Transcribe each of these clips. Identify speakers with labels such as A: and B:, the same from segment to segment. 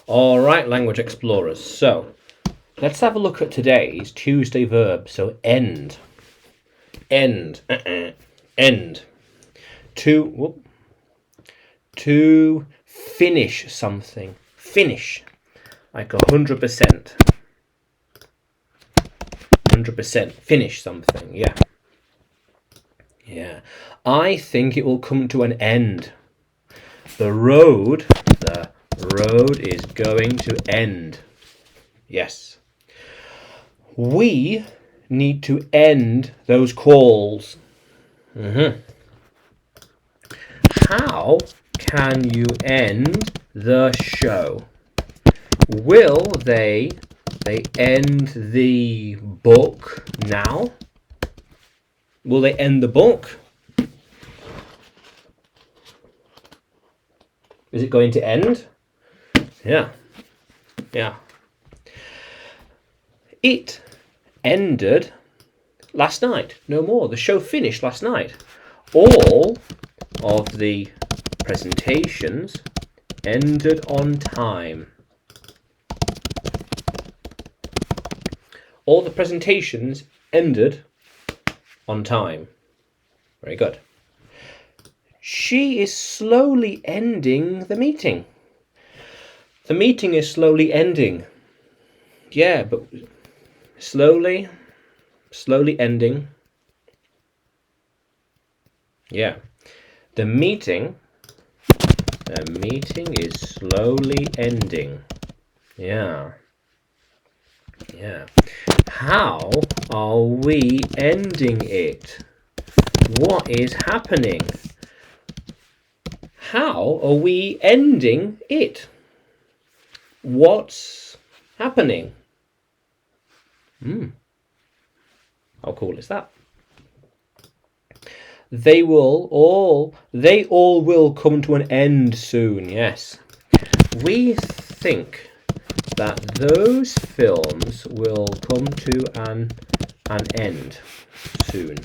A: All right, language explorers. So let's have a look at today's Tuesday verb. So end. End. End. To finish something. Finish. Like 100%. 100%. Finish something. Yeah. Yeah. I think it will come to an end. The road is going to end. Yes. We need to end those calls. How can you end the show? Will they end the book now? Will they end the book? Is it going to end? Yeah. It ended last night. No more. The show finished last night. All of the presentations ended on time. All the presentations ended on time. Very good. She is slowly ending the meeting. The meeting is slowly ending. Yeah, but slowly ending. Yeah. The meeting is slowly ending. Yeah. How are we ending it? What is happening? How are we ending it? What's happening? How cool is that? They all will come to an end soon. Yes. We think that those films will come to an end soon.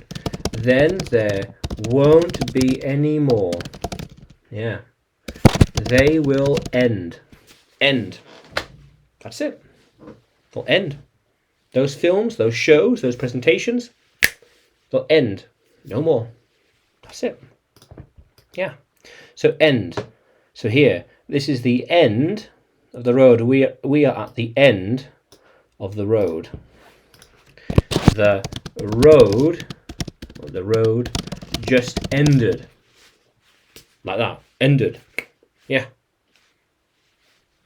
A: Then there won't be any more. Yeah. They will end. End. That's it. They'll end. Those films, those shows, those presentations, they'll end. No more. That's it. Yeah. So end. So here, this is the end of the road. We are at the end of the road. The road just ended. Like that. Ended. Yeah.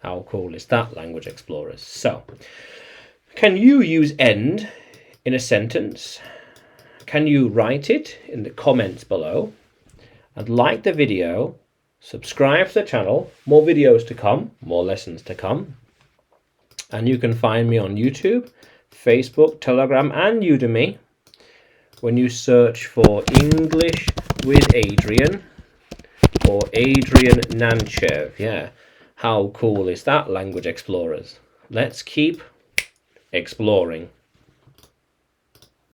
A: How cool is that, language explorers? So, can you use end in a sentence? Can you write it in the comments below? And like the video, subscribe to the channel, more videos to come, more lessons to come. And you can find me on YouTube, Facebook, Telegram, and Udemy when you search for English with Adrian or Adrian Nanchev. Yeah, how cool is that, language explorers? Let's keep exploring.